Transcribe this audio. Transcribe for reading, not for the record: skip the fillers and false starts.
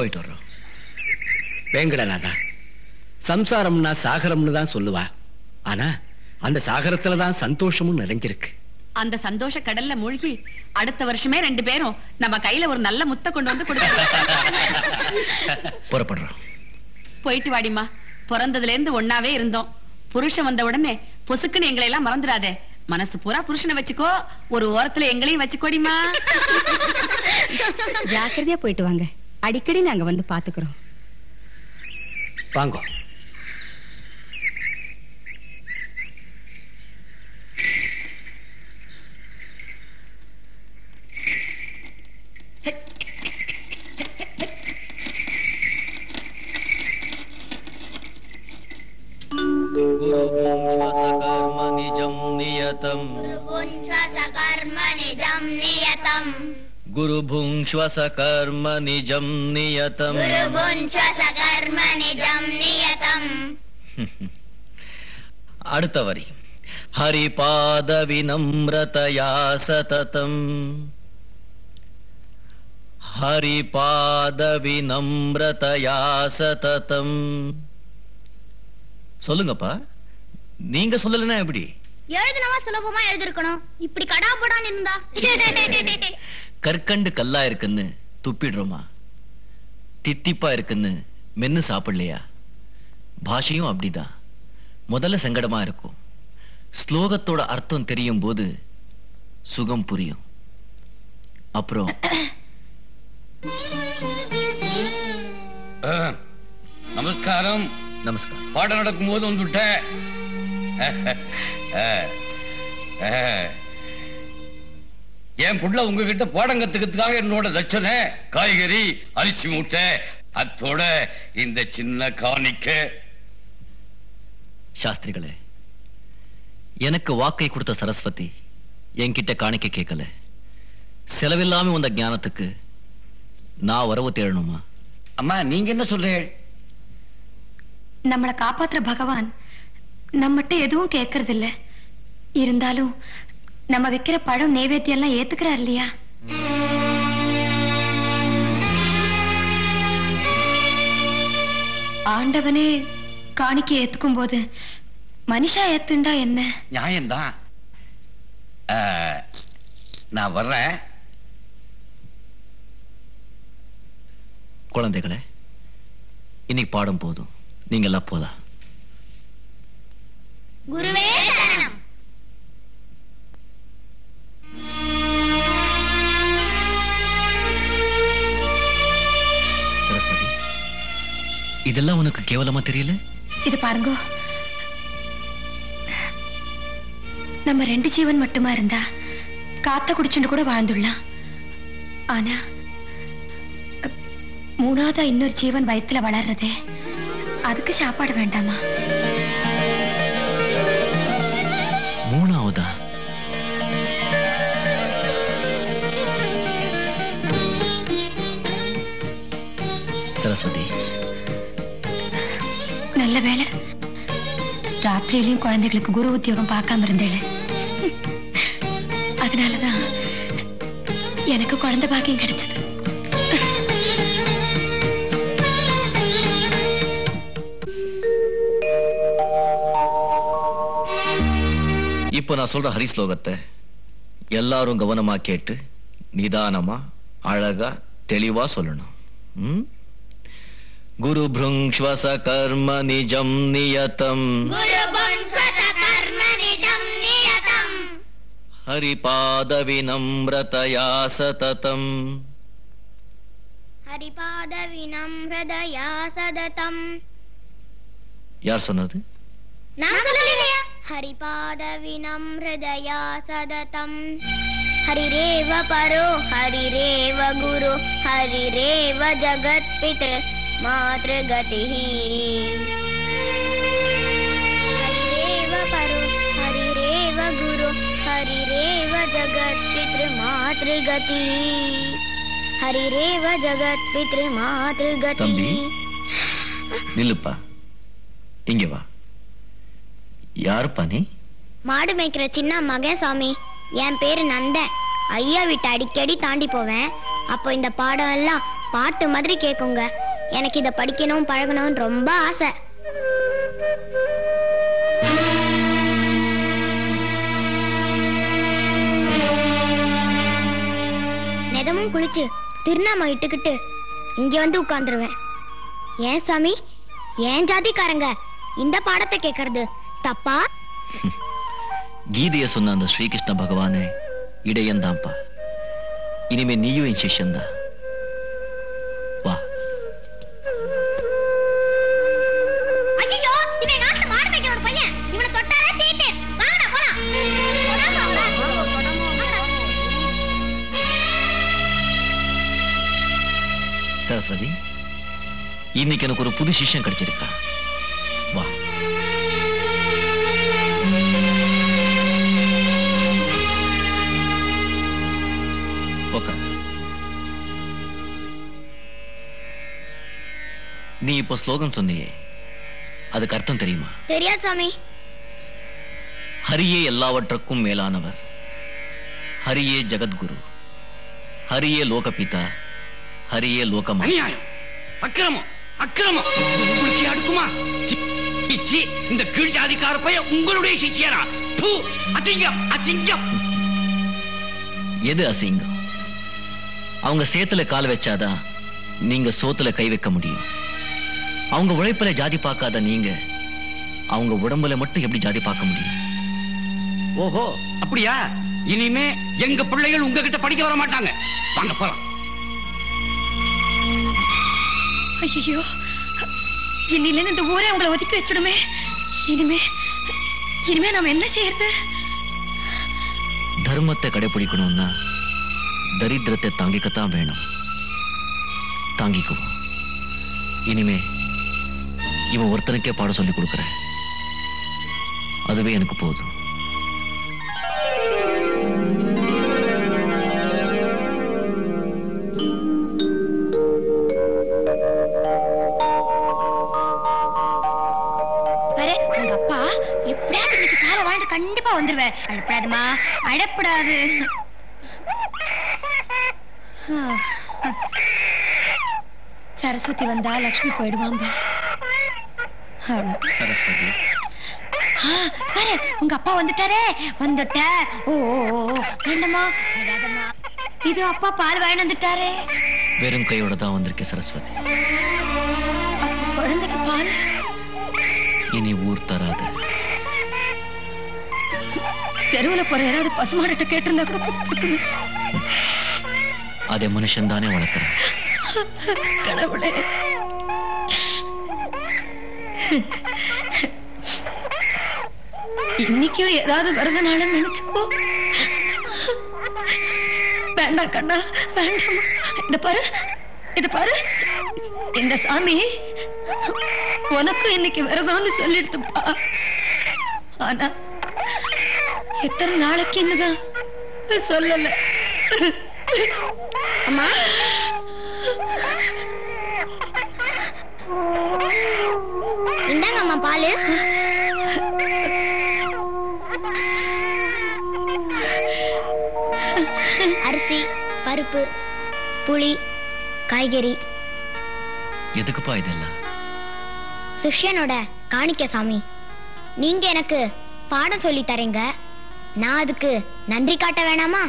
போயிட்டு வர்றோம். வேங்கடநாதா, சம்சாரம்னா சாகரம்னு தான் சொல்லுவா. ஆனா அந்த சாகரத்துலதான் சந்தோஷமும் நிறைஞ்சிருக்கு. அந்த சந்தோஷ கடல்ல மூழ்கி அடுத்த வருஷமே 2 பேரும் நம்ம கையில ஒரு நல்ல முத்தை கொண்டு வந்து கொடுக்கணும். புறப்படுறோம். போயிட்டு வாடிமா. பிறந்ததுல இருந்து ஒன்னாவே இருந்தோம். புருஷன் வந்த உடனே பொசுக்குன்னு எங்களை எல்லாம் மறந்துடாதே. மனசு பூரா புருஷனை வச்சுக்கோ, ஒரு ஓரத்துல எங்களையும் வச்சுக்கோடிமா. ஜாக்கிரதையா போயிட்டு வாங்க. அடிக்கடி நாங்க வந்து பாத்துக்கிறோம். வாங்கோ. गुरुभुङ्क्ष्व सकर्म निजं नियतम् அடுத்த வரி. ஹரிபாத வினம்ரதயா சததம். ஹரிபாத வினம்ரதயா சததம். சொல்லுங்கப்பா, நீங்க சொல்லலன்னா எப்படி? எழுதுனவா சுலபமா எழுதிருக்கணும். இப்படி கடாபடான்னு இருந்தா கற்கண்டு கல்லா இருக்குன்னு துப்பிடுறோமா? தித்திப்பா இருக்குன்னு மென்னு சாப்பிடலையா? பாஷையும் அப்படிதான். முதல்ல சங்கடமா இருக்கும். ஸ்லோகத்தோட அர்த்தம் தெரியும் போது சுகம் புரியும். அப்புறம் நமஸ்காரம். நமஸ்காரம். பாடம் நடக்கும் போது வந்துட்ட. என் புள்ள உங்ககிட்ட பாடம் கத்துக்கிறதுக்காக என்னோட தட்சணை காய்கறி, அரிசி மூட்டை, அத்தோட இந்த சின்ன காணிக்க. சாஸ்திரிகளே, எனக்கு வாக்கை கொடுத்த சரஸ்வதி என்கிட்ட காணிக்க கேட்கல. செலவில்லாம வந்த ஞானத்துக்கு நான் வரவு தேடணுமா? அம்மா, நீங்க என்ன சொல்றீங்க? நம்மளை காப்பாத்துற பகவான் நம்மகிட்ட எதுவும் கேட்கறது இல்ல. இருந்தாலும் நம்ம வைக்கிற பழம் நைவேத்தியம் எல்லாம் ஏத்துக்கிறார் இல்லையா? ஆண்டவனே காணிக்க ஏத்துக்கும் போது மனுஷா ஏத்துண்டா என்ன? நியாயம்தான். நான் வர்றேன். குழந்தைகளே, இன்னைக்கு பாடம் போதும். நீங்க எல்லாம் போலாம். குருவே சரணம். சரஸ்வதி, இதெல்லாம் உனக்கு கேவலமா தெரியல? இது பாருங்க, நம்ம 2 ஜீவன் மட்டுமா இருந்தா காத்த குடிச்சுட்டு கூட வாழ்ந்துடலாம். ஆனா 3ஆவதா இன்னொரு ஜீவன் வயித்துல வளர்றதே, அதுக்கு சாப்பாடு வேண்டாமா? 3ஆவதா? சரஸ்வதி, நல்ல வேளை ராத்திரியிலையும் குழந்தைகளுக்கு குரு உத்தியோகம் பார்க்காம இருந்தேளே. அதனாலதான் எனக்கு குழந்தை பாக்கியம் கிடைச்சது. இப்போ நான் சொல்ற ஹரி ஸ்லோகத்தை எல்லாரும் கவனமா கேட்டு நிதானமா அழகா தெளிவா சொல்லணும். குரு புங்க்ஷ்வச கர்ம நிஜம் நியதம். ஹரிபாத வினம்ரதயா சததம். ஹரிபாத வினம்ரதயா சததம். யார் சொன்னது? நான் சொல்லலையா? ஹரிபாத வினம்ரதயா சததம். ஹரிரேவ பரோ ஹரிரேவ குரு ஹரிரேவ ஜகத் பித்ரு மாத்ருகதிஹி. ஹரிரேவ பரோ ஹரிரேவ குரு ஹரிரேவ ஜகத் பித்ரு மாத்ருகதிஹி. ஹரிரேவ ஜகத் பித்ரு மாத்ருகதிஹி. தம்பி, நில்லுப்பா. இங்க வா. யாருப்பா நீ? மாடு மேய்க்கிற சின்ன மகன் சாமி. என் பேரு நந்தன். ஐயா வீட்டை அடிக்கடி தாண்டி போவேன். அப்போ இந்த பாடம் எல்லாம் பாட்டு மாதிரி கேக்குங்க. எனக்கு இத படிக்கணும் பழகணும்னு ரொம்ப ஆசை. நெதமும் குளிச்சு திருநாம இட்டுக்கிட்டு இங்க வந்து உட்கார்ந்துருவேன். ஏன் சாமி, ஏன் ஜாதிக்காரங்க இந்த பாடத்தை கேட்கறது தப்பா? கீதைய சொன்ன அந்த ஸ்ரீகிருஷ்ண பகவானே இடையந்தாம்பா. இனிமே நீயும் என் சிஷ்யன்தான். வா. ஐயோ, இவன் நாட்டு மாடு மேய்க்கிறோட பையன். இவனை தொட்டாரே தீட்டு. வாங்கடா போலாம். சரஸ்வதி, இன்னைக்கு எனக்கு ஒரு புது சிஷ்யன் கிடைச்சிருக்கா. வா. நீ இப்ப ஸ்லோகன் சொன்னியே, அதுக்கு அர்த்தம் தெரியுமா? தெரியாது சாமி. ஹரியே எல்லாவற்றுக்கும் மேலானவர், ஹரியே ஜகத்குரு, ஹரியே லோகபிதா, ஹரியே லோகமா. அநியாயம், அக்கிரமம், அக்கிரமம். உங்களுக்கு அடுக்குமா? இந்த கீழ் ஜாதிக்கார பையன் உங்களுடைய சிஷ்யனா? அசிங்கம், அசிங்கம். எது அசிங்கம்? அவங்க சேத்துல கால் வச்சாதான் நீங்க சோத்துல கை வைக்க முடியும். அவங்க உழைப்புல ஜாதி பார்க்காத நீங்க அவங்க உடம்புல மட்டும் எப்படி ஜாதி பார்க்க முடியும்? ஓஹோ, அப்படியா? இனிமே எங்க பிள்ளைகள் உங்ககிட்ட படிக்க வர மாட்டாங்க. வாங்க போலாம். ஐயோ, இன்னில இந்த ஊரே உங்களை ஒதுக்கி வச்சிடுமே. இனிமே நாம என்ன செய்யறது? தர்மத்தை கடைபிடிக்கணும்னா தரித்திரத்தை தாங்கிக்கத்தான் வேணும். தாங்கிக்குவோம். இனிமே இவன் ஒருத்தனுக்கே பாடம் சொல்லி கொடுக்கிறேன். அதுவே எனக்கு போதும். உங்க அப்பா எப்படியாவது இன்னைக்கு பாலை வாங்கிட்டு கண்டிப்பா வந்துருவேன். அழப்படாதுமா, அழப்படாது. சரஸ்வதி வந்தா லட்சுமி போயிடுவாங்க. சரஸ்வதி, பாரு உங்க அப்பா வந்துட்டாரே. வந்துட்ட. ஓ வேண்டமா, இது அப்பா பால் வாங்கிட்டு வந்துட்டாரே. வெறும் கையோட தான் வந்திருக்கேன் சரஸ்வதி. குழந்தைக்கு பால் இனி ஊர் தராது. தெருவுல போற யாராவது பசுமாட்ட கேட்டிருந்தா கூட அதே மனுஷன் தானே வளர்க்கிறேன். கடவுளே, இன்னைக்கும் ஏதாவது வருதனால நினைச்சுக்கோ. வேண்டாம் கண்ணா, வேண்டாம். இத பாரு, இந்த சாமி உனக்கு இன்னைக்கு விரதம்னு சொல்லிடுதுப்பா. ஆனா எத்தனை நாளைக்கு என்னதான் சொல்லல. அம்மா, இந்தாங்க அம்மா பாலு. அரிசி, பருப்பு, புளி, காய்கறி. எதுக்குப்பா இதெல்லாம்? சிஷ்யனோட காணிக்க சாமி. நீங்க எனக்கு பாடம் சொல்லி தரீங்க, நான் அதுக்கு நன்றி காட்ட வேணாமா?